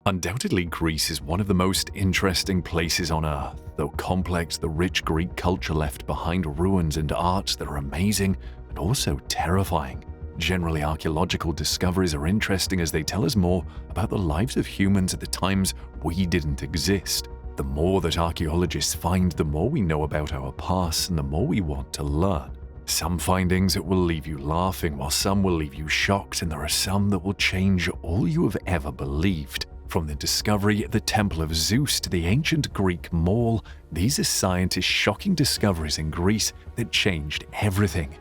Undoubtedly, Greece is one of the most interesting places on Earth. Though complex, the rich Greek culture left behind ruins and arts that are amazing and also terrifying. Generally, archaeological discoveries are interesting as they tell us more about the lives of humans at the times we didn't exist. The more that archaeologists find, the more we know about our past and the more we want to learn. Some findings will leave you laughing, while some will leave you shocked, and there are some that will change all you have ever believed. From the discovery of the Temple of Zeus to the ancient Greek Mall, these are scientists' shocking discoveries in Greece that changed everything.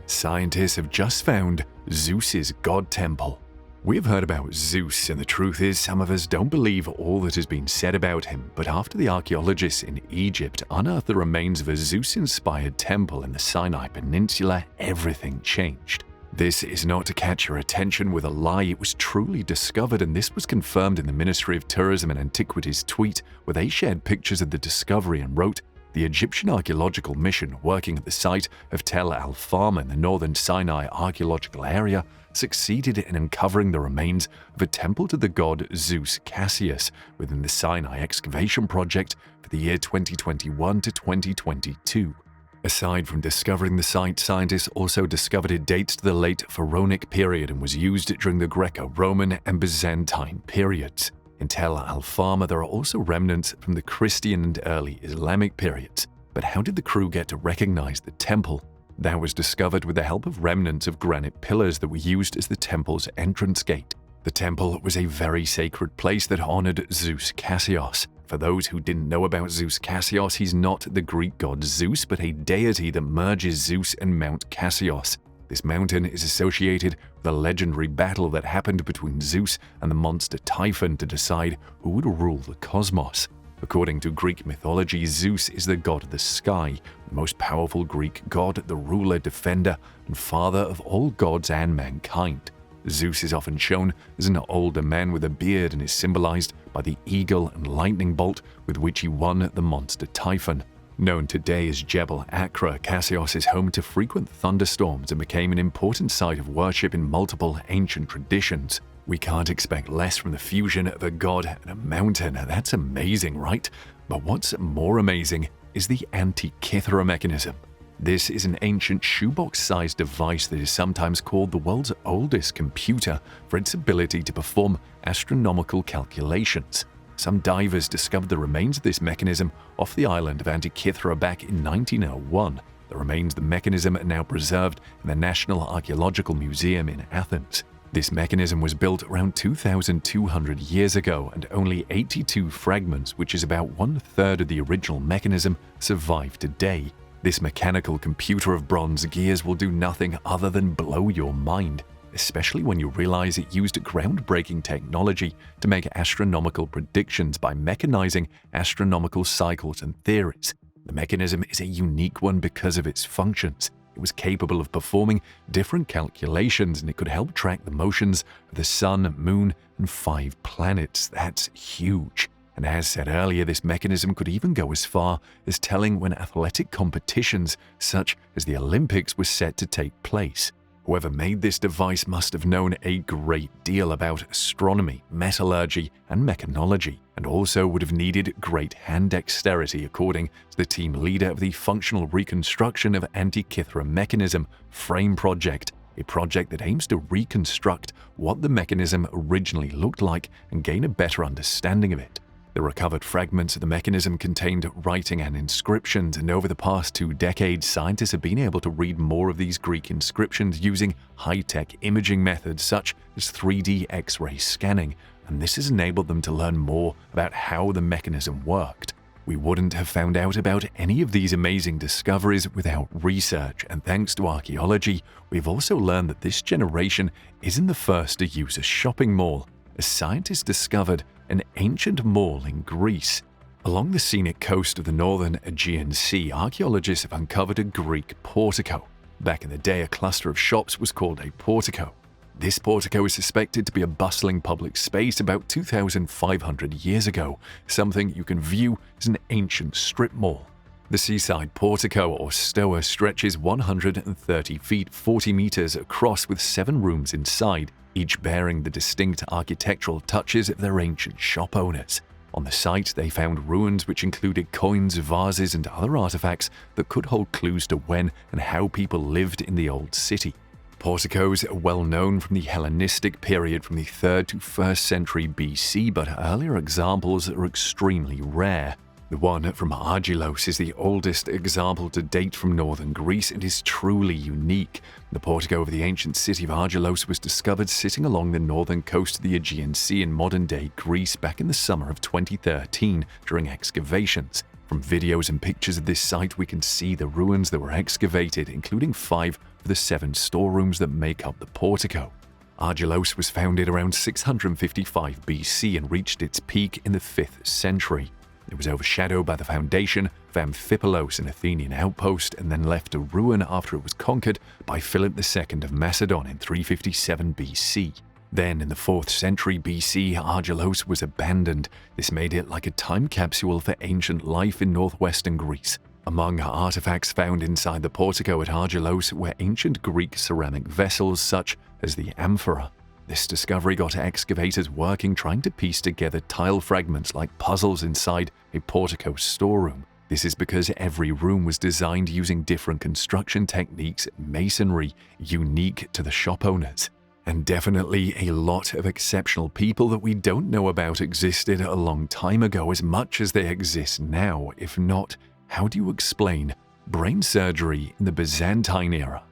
Scientists have just found Zeus's god temple. We have heard about Zeus, and the truth is some of us don't believe all that has been said about him, but after the archaeologists in Egypt unearthed the remains of a Zeus-inspired temple in the Sinai Peninsula, everything changed. This is not to catch your attention with a lie. It was truly discovered, and this was confirmed in the Ministry of Tourism and Antiquities tweet, where they shared pictures of the discovery and wrote, "The Egyptian archaeological mission working at the site of Tel al-Fama in the northern Sinai archaeological area succeeded in uncovering the remains of a temple to the god Zeus Cassius within the Sinai excavation project for the year 2021 to 2022. Aside from discovering the site, scientists also discovered it dates to the late Pharaonic period and was used during the Greco-Roman and Byzantine periods. In Tel al-Fama, there are also remnants from the Christian and early Islamic periods. But how did the crew get to recognize the temple? That was discovered with the help of remnants of granite pillars that were used as the temple's entrance gate. The temple was a very sacred place that honored Zeus Cassius. For those who didn't know about Zeus Cassius, he's not the Greek god Zeus, but a deity that merges Zeus and Mount Cassius. This mountain is associated with a legendary battle that happened between Zeus and the monster Typhon to decide who would rule the cosmos. According to Greek mythology, Zeus is the god of the sky, the most powerful Greek god, the ruler, defender, and father of all gods and mankind. Zeus is often shown as an older man with a beard and is symbolized by the eagle and lightning bolt with which he won the monster Typhon. Known today as Jebel Akra, Cassius is home to frequent thunderstorms and became an important site of worship in multiple ancient traditions. We can't expect less from the fusion of a god and a mountain. That's amazing, right? But what's more amazing is the Antikythera mechanism. This is an ancient shoebox-sized device that is sometimes called the world's oldest computer for its ability to perform astronomical calculations. Some divers discovered the remains of this mechanism off the island of Antikythera back in 1901. The remains of the mechanism are now preserved in the National Archaeological Museum in Athens. This mechanism was built around 2,200 years ago, and only 82 fragments, which is about 1/3 of the original mechanism, survive today. This mechanical computer of bronze gears will do nothing other than blow your mind, especially when you realize it used groundbreaking technology to make astronomical predictions by mechanizing astronomical cycles and theories. The mechanism is a unique one because of its functions. It was capable of performing different calculations, and it could help track the motions of the sun, moon, and 5 planets. That's huge. And as said earlier, this mechanism could even go as far as telling when athletic competitions, such as the Olympics, were set to take place. Whoever made this device must have known a great deal about astronomy, metallurgy, and mechanology, and also would have needed great hand dexterity, according to the team leader of the Functional Reconstruction of Antikythera Mechanism Frame Project, a project that aims to reconstruct what the mechanism originally looked like and gain a better understanding of it. The recovered fragments of the mechanism contained writing and inscriptions, and over the past 2 decades, scientists have been able to read more of these Greek inscriptions using high-tech imaging methods such as 3D X-ray scanning, and this has enabled them to learn more about how the mechanism worked. We wouldn't have found out about any of these amazing discoveries without research, and thanks to archaeology, we've also learned that this generation isn't the first to use a shopping mall, as scientists discovered an ancient mall in Greece. Along the scenic coast of the northern Aegean Sea, archaeologists have uncovered a Greek portico. Back in the day, a cluster of shops was called a portico. This portico is suspected to be a bustling public space about 2,500 years ago, something you can view as an ancient strip mall. The seaside portico or stoa stretches 130 feet 40 meters across with 7 rooms inside, each bearing the distinct architectural touches of their ancient shop owners. On the site, they found ruins which included coins, vases, and other artifacts that could hold clues to when and how people lived in the old city. Porticos are well known from the Hellenistic period from the 3rd to 1st century BC, but earlier examples are extremely rare. The one from Argelos is the oldest example to date from northern Greece and is truly unique. The portico of the ancient city of Argelos was discovered sitting along the northern coast of the Aegean Sea in modern-day Greece back in the summer of 2013 during excavations. From videos and pictures of this site, we can see the ruins that were excavated, including 5 of the 7 storerooms that make up the portico. Argelos was founded around 655 BC and reached its peak in the 5th century. It was overshadowed by the foundation of Amphipolis, an Athenian outpost, and then left a ruin after it was conquered by Philip II of Macedon in 357 BC. Then, in the 4th century BC, Argelos was abandoned. This made it like a time capsule for ancient life in northwestern Greece. Among artifacts found inside the portico at Argelos were ancient Greek ceramic vessels such as the amphora. This discovery got excavators working trying to piece together tile fragments like puzzles inside a portico storeroom. This is because every room was designed using different construction techniques and masonry unique to the shop owners. And definitely a lot of exceptional people that we don't know about existed a long time ago as much as they exist now. If not, how do you explain brain surgery in the Byzantine era?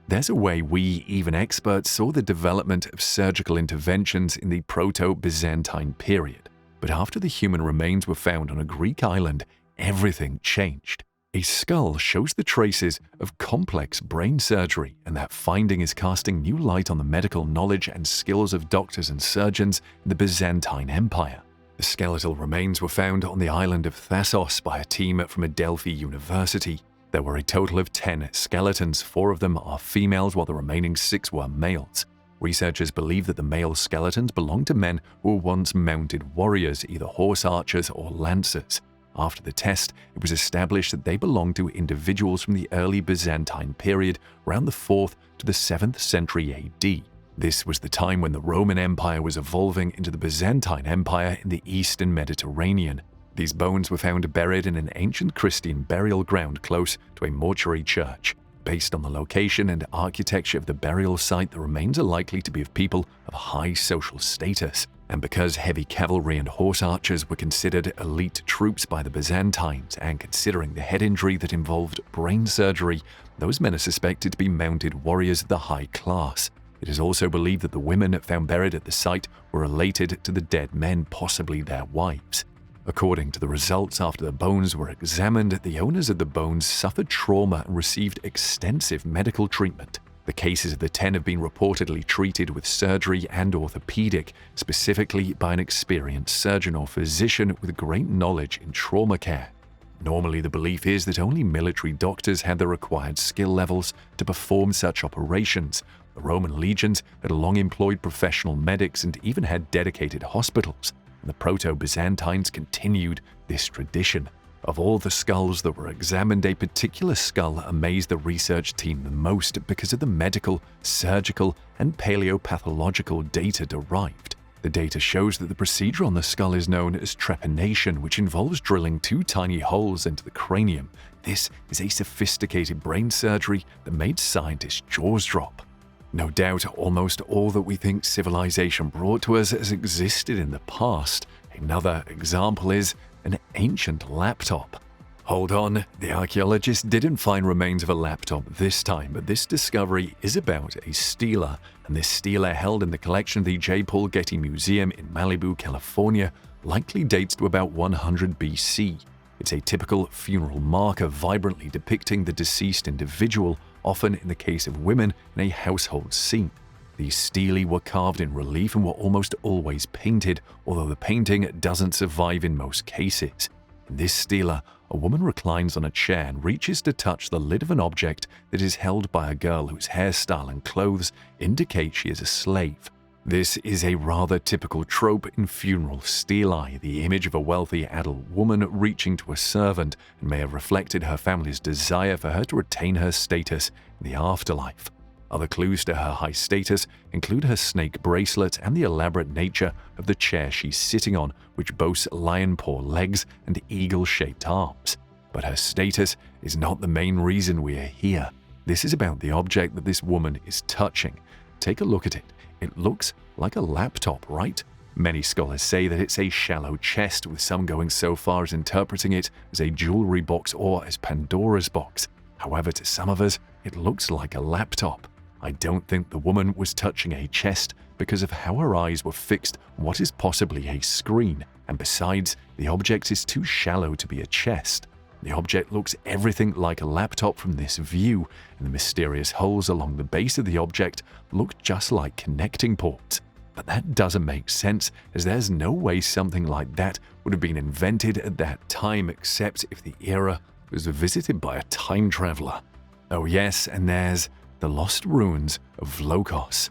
There's a way we, even experts, saw the development of surgical interventions in the Proto-Byzantine period. But after the human remains were found on a Greek island, everything changed. A skull shows the traces of complex brain surgery, and that finding is casting new light on the medical knowledge and skills of doctors and surgeons in the Byzantine Empire. The skeletal remains were found on the island of Thassos by a team from Adelphi University. There were a total of 10 skeletons, 4 of them are females while the remaining 6 were males. Researchers believe that the male skeletons belonged to men who were once mounted warriors, either horse archers or lancers. After the test, it was established that they belonged to individuals from the early Byzantine period, around the 4th to the 7th century AD. This was the time when the Roman Empire was evolving into the Byzantine Empire in the Eastern Mediterranean. These bones were found buried in an ancient Christian burial ground close to a mortuary church. Based on the location and architecture of the burial site, the remains are likely to be of people of high social status. And because heavy cavalry and horse archers were considered elite troops by the Byzantines, and considering the head injury that involved brain surgery, those men are suspected to be mounted warriors of the high class. It is also believed that the women found buried at the site were related to the dead men, possibly their wives. According to the results after the bones were examined, the owners of the bones suffered trauma and received extensive medical treatment. The cases of the 10 have been reportedly treated with surgery and orthopedic, specifically by an experienced surgeon or physician with great knowledge in trauma care. Normally, the belief is that only military doctors had the required skill levels to perform such operations. The Roman legions had long employed professional medics and even had dedicated hospitals. And the Proto-Byzantines continued this tradition. Of all the skulls that were examined, a particular skull amazed the research team the most because of the medical, surgical, and paleopathological data derived. The data shows that the procedure on the skull is known as trepanation, which involves drilling 2 tiny holes into the cranium. This is a sophisticated brain surgery that made scientists' jaws drop. No doubt, almost all that we think civilization brought to us has existed in the past. Another example is an ancient laptop. Hold on, the archaeologists didn't find remains of a laptop this time, but this discovery is about a stela, and this stela held in the collection of the J. Paul Getty Museum in Malibu, California, likely dates to about 100 BC. It's a typical funeral marker vibrantly depicting the deceased individual, often in the case of women in a household scene. These stelae were carved in relief and were almost always painted, although the painting doesn't survive in most cases. In this stela, a woman reclines on a chair and reaches to touch the lid of an object that is held by a girl whose hairstyle and clothes indicate she is a slave. This is a rather typical trope in funeral stelae, the image of a wealthy adult woman reaching to a servant and may have reflected her family's desire for her to retain her status in the afterlife. Other clues to her high status include her snake bracelet and the elaborate nature of the chair she's sitting on, which boasts lion paw legs and eagle-shaped arms. But her status is not the main reason we are here. This is about the object that this woman is touching. Take a look at it. It looks like a laptop, right? Many scholars say that it's a shallow chest, with some going so far as interpreting it as a jewelry box or as Pandora's box. However, to some of us, it looks like a laptop. I don't think the woman was touching a chest because of how her eyes were fixed on what is possibly a screen, and besides, the object is too shallow to be a chest. The object looks everything like a laptop from this view, and the mysterious holes along the base of the object look just like connecting ports. But that doesn't make sense, as there's no way something like that would have been invented at that time except if the era was visited by a time traveler. Oh yes, and there's the lost ruins of Vlokos.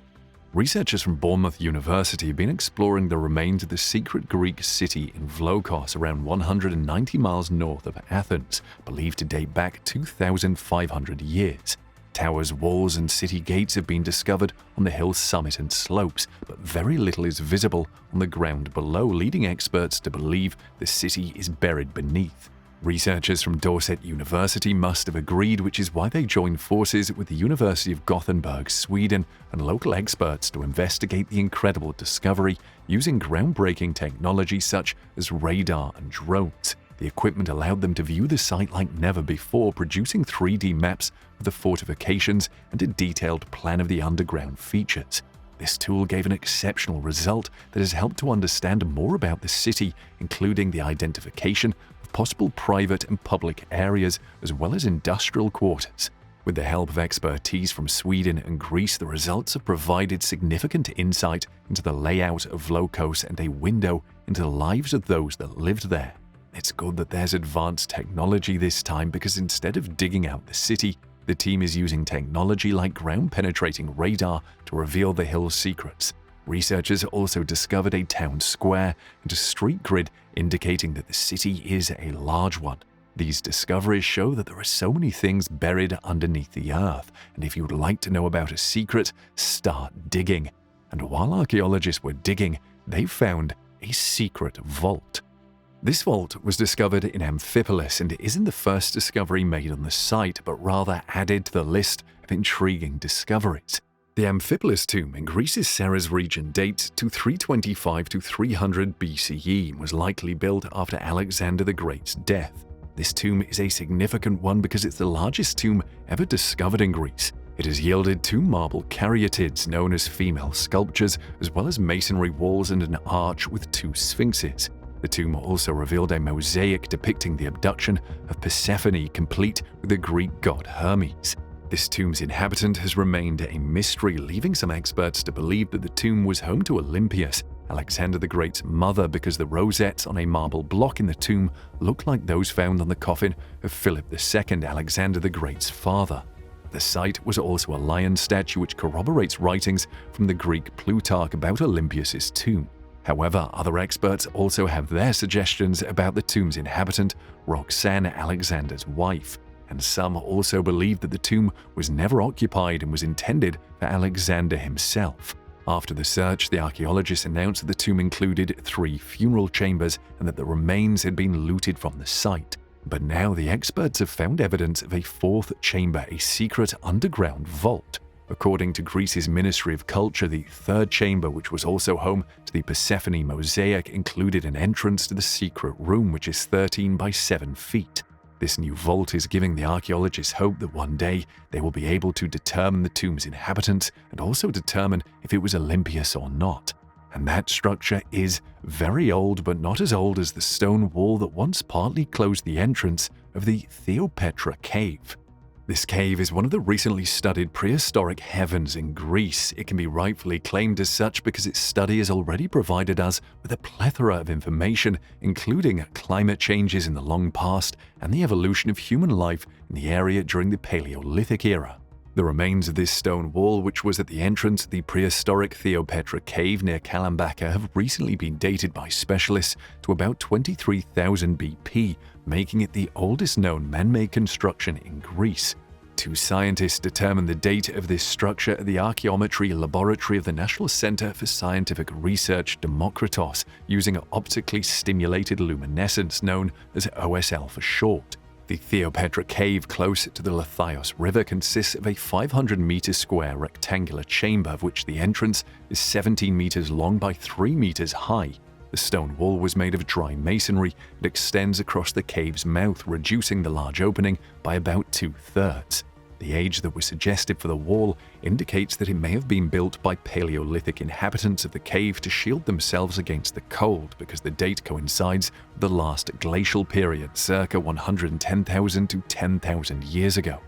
Researchers from Bournemouth University have been exploring the remains of the secret Greek city in Vlokos, around 190 miles north of Athens, believed to date back 2,500 years. Towers, walls, and city gates have been discovered on the hill's summit and slopes, but very little is visible on the ground below, leading experts to believe the city is buried beneath. Researchers from Dorset University must have agreed, which is why they joined forces with the University of Gothenburg, Sweden, and local experts to investigate the incredible discovery using groundbreaking technology such as radar and drones. The equipment allowed them to view the site like never before, producing 3D maps of the fortifications and a detailed plan of the underground features. This tool gave an exceptional result that has helped to understand more about the city, including the identification of possible private and public areas as well as industrial quarters. With the help of expertise from Sweden and Greece, the results have provided significant insight into the layout of Vlokos and a window into the lives of those that lived there. It's good that there's advanced technology this time, because instead of digging out the city, the team is using technology like ground-penetrating radar to reveal the hill's secrets. Researchers also discovered a town square and a street grid, indicating that the city is a large one. These discoveries show that there are so many things buried underneath the earth, and if you would like to know about a secret, start digging. And while archaeologists were digging, they found a secret vault. This vault was discovered in Amphipolis and isn't the first discovery made on the site, but rather added to the list of intriguing discoveries. The Amphipolis tomb in Greece's Serres region dates to 325 to 300 BCE and was likely built after Alexander the Great's death. This tomb is a significant one because it's the largest tomb ever discovered in Greece. It has yielded 2 marble caryatids known as female sculptures, as well as masonry walls and an arch with 2 sphinxes. The tomb also revealed a mosaic depicting the abduction of Persephone, complete with the Greek god Hermes. This tomb's inhabitant has remained a mystery, leaving some experts to believe that the tomb was home to Olympias, Alexander the Great's mother, because the rosettes on a marble block in the tomb look like those found on the coffin of Philip II, Alexander the Great's father. The site was also a lion statue which corroborates writings from the Greek Plutarch about Olympias' tomb. However, other experts also have their suggestions about the tomb's inhabitant, Roxanne, Alexander's wife, and some also believe that the tomb was never occupied and was intended for Alexander himself. After the search, the archaeologists announced that the tomb included 3 funeral chambers and that the remains had been looted from the site. But now the experts have found evidence of a 4th chamber, a secret underground vault. According to Greece's Ministry of Culture, the 3rd chamber, which was also home to the Persephone mosaic, included an entrance to the secret room, which is 13 by 7 feet. This new vault is giving the archaeologists hope that one day they will be able to determine the tomb's inhabitants and also determine if it was Olympias or not. And that structure is very old, but not as old as the stone wall that once partly closed the entrance of the Theopetra cave. This cave is one of the recently studied prehistoric heavens in Greece. It can be rightfully claimed as such because its study has already provided us with a plethora of information, including climate changes in the long past and the evolution of human life in the area during the Paleolithic era. The remains of this stone wall, which was at the entrance of the prehistoric Theopetra cave near Kalambaka, have recently been dated by specialists to about 23,000 BP, making it the oldest known man-made construction in Greece. Two scientists determined the date of this structure at the Archaeometry Laboratory of the National Center for Scientific Research, Demokritos, using optically stimulated luminescence known as OSL for short. The Theopetra cave close to the Lathios River consists of a 500-meter square rectangular chamber, of which the entrance is 17 meters long by 3 meters high. The stone wall was made of dry masonry and extends across the cave's mouth, reducing the large opening by about 2/3. The age that was suggested for the wall indicates that it may have been built by Paleolithic inhabitants of the cave to shield themselves against the cold, because the date coincides with the last glacial period, circa 110,000 to 10,000 years ago.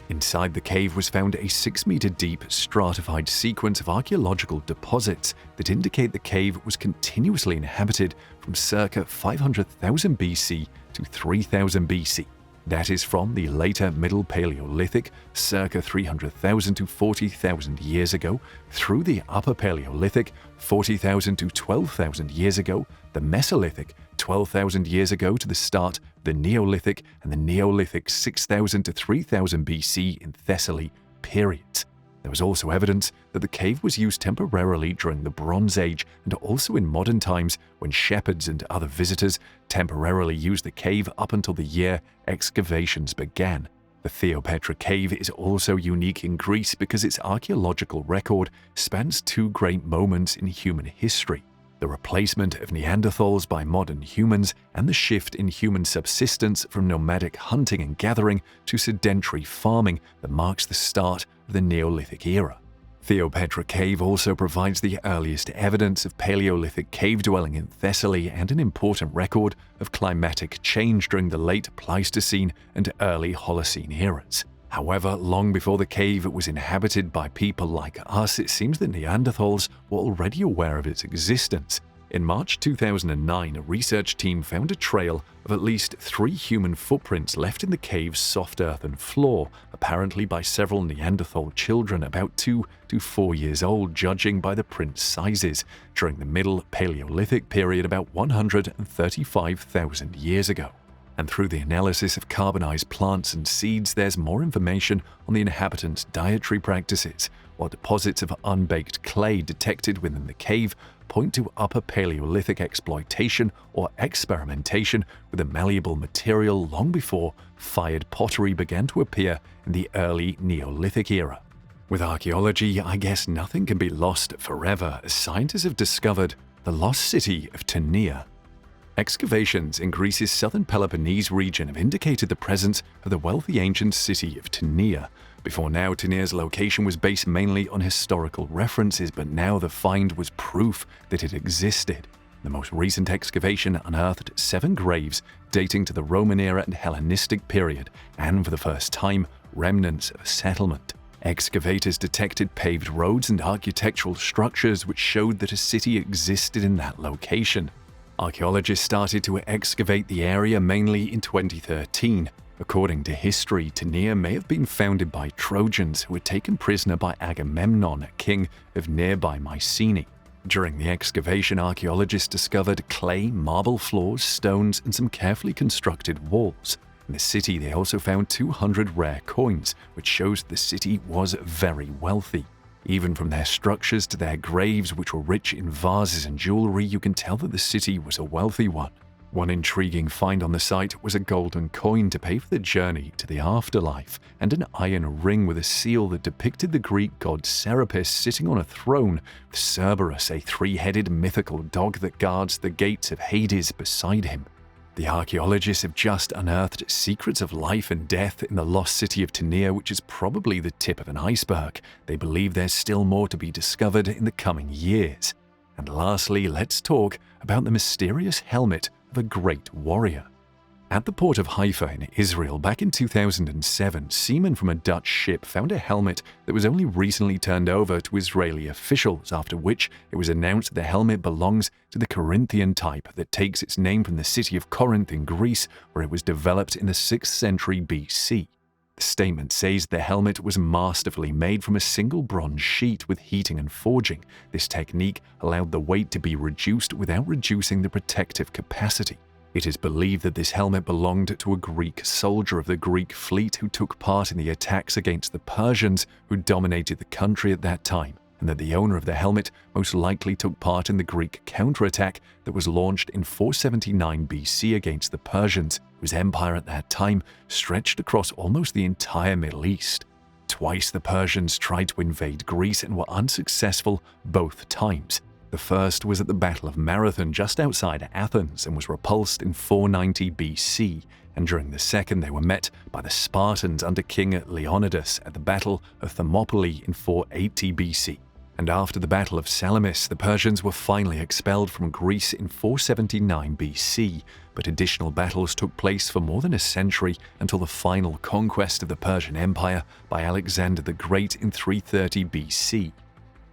Inside the cave was found a 6-meter deep stratified sequence of archaeological deposits that indicate the cave was continuously inhabited from circa 500,000 BC to 3000 BC. That is from the later Middle Paleolithic, circa 300,000 to 40,000 years ago, through the Upper Paleolithic, 40,000 to 12,000 years ago, the Mesolithic, 12,000 years ago, to the start of the Neolithic, and the Neolithic 6,000 to 3,000 BC in Thessaly periods. There was also evidence that the cave was used temporarily during the Bronze Age and also in modern times, when shepherds and other visitors temporarily used the cave up until the year excavations began. The Theopetra cave is also unique in Greece because its archaeological record spans two great moments in human history: the replacement of Neanderthals by modern humans, and the shift in human subsistence from nomadic hunting and gathering to sedentary farming that marks the start of the Neolithic era. Theopetra cave also provides the earliest evidence of Paleolithic cave dwelling in Thessaly and an important record of climatic change during the late Pleistocene and early Holocene eras. However, long before the cave was inhabited by people like us, it seems that Neanderthals were already aware of its existence. In March 2009, a research team found a trail of at least 3 human footprints left in the cave's soft earthen floor, apparently by several Neanderthal children about 2 to 4 years old, judging by the print sizes, during the Middle Paleolithic period about 135,000 years ago. And through the analysis of carbonized plants and seeds, there's more information on the inhabitants' dietary practices, while deposits of unbaked clay detected within the cave point to Upper Paleolithic exploitation or experimentation with a malleable material long before fired pottery began to appear in the early Neolithic era. With archaeology, I guess nothing can be lost forever, as scientists have discovered the lost city of Tenea. Excavations in Greece's southern Peloponnese region have indicated the presence of the wealthy ancient city of Tenea. Before now, Tenea's location was based mainly on historical references, but now the find was proof that it existed. The most recent excavation unearthed 7 graves dating to the Roman era and Hellenistic period, and for the first time, remnants of a settlement. Excavators detected paved roads and architectural structures which showed that a city existed in that location. Archaeologists started to excavate the area mainly in 2013. According to history, Tenea may have been founded by Trojans who were taken prisoner by Agamemnon, king of nearby Mycenae. During the excavation, archaeologists discovered clay, marble floors, stones, and some carefully constructed walls. In the city, they also found 200 rare coins, which shows the city was very wealthy. Even from their structures to their graves, which were rich in vases and jewelry, you can tell that the city was a wealthy one. One intriguing find on the site was a golden coin to pay for the journey to the afterlife, and an iron ring with a seal that depicted the Greek god Serapis sitting on a throne, with Cerberus, a 3-headed mythical dog that guards the gates of Hades, beside him. The archaeologists have just unearthed secrets of life and death in the lost city of Tenea, which is probably the tip of an iceberg. They believe there's still more to be discovered in the coming years. And lastly, let's talk about the mysterious helmet of a great warrior. At the port of Haifa in Israel back in 2007, seamen from a Dutch ship found a helmet that was only recently turned over to Israeli officials, after which it was announced the helmet belongs to the Corinthian type that takes its name from the city of Corinth in Greece, where it was developed in the 6th century BC. The statement says the helmet was masterfully made from a single bronze sheet with heating and forging. This technique allowed the weight to be reduced without reducing the protective capacity. It is believed that this helmet belonged to a Greek soldier of the Greek fleet who took part in the attacks against the Persians who dominated the country at that time, and that the owner of the helmet most likely took part in the Greek counterattack that was launched in 479 BC against the Persians, whose empire at that time stretched across almost the entire Middle East. Twice the Persians tried to invade Greece and were unsuccessful both times. The first was at the Battle of Marathon just outside Athens and was repulsed in 490 BC, and during the second they were met by the Spartans under King Leonidas at the Battle of Thermopylae in 480 BC. And after the Battle of Salamis, the Persians were finally expelled from Greece in 479 BC, but additional battles took place for more than a century until the final conquest of the Persian Empire by Alexander the Great in 330 BC.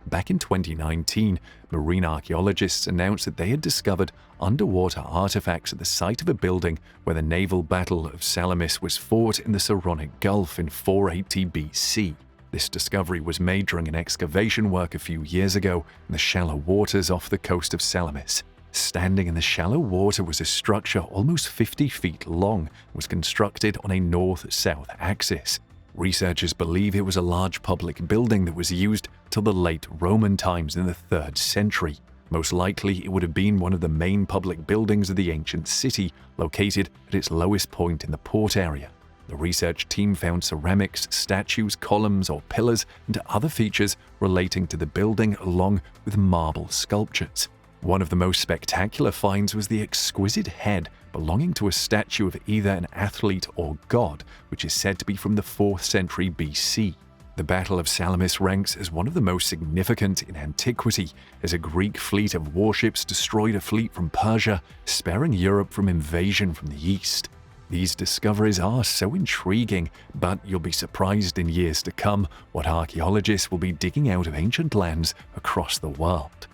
Back in 2019, marine archaeologists announced that they had discovered underwater artifacts at the site of a building where the naval battle of Salamis was fought in the Saronic Gulf in 480 BC. This discovery was made during an excavation work a few years ago in the shallow waters off the coast of Salamis. Standing in the shallow water was a structure almost 50 feet long and was constructed on a north-south axis. Researchers believe it was a large public building that was used till the late Roman times in the 3rd century. Most likely, it would have been one of the main public buildings of the ancient city, located at its lowest point in the port area. The research team found ceramics, statues, columns or pillars, and other features relating to the building along with marble sculptures. One of the most spectacular finds was the exquisite head belonging to a statue of either an athlete or god, which is said to be from the 4th century BC. The Battle of Salamis ranks as one of the most significant in antiquity, as a Greek fleet of warships destroyed a fleet from Persia, sparing Europe from invasion from the east. These discoveries are so intriguing, but you'll be surprised in years to come what archaeologists will be digging out of ancient lands across the world.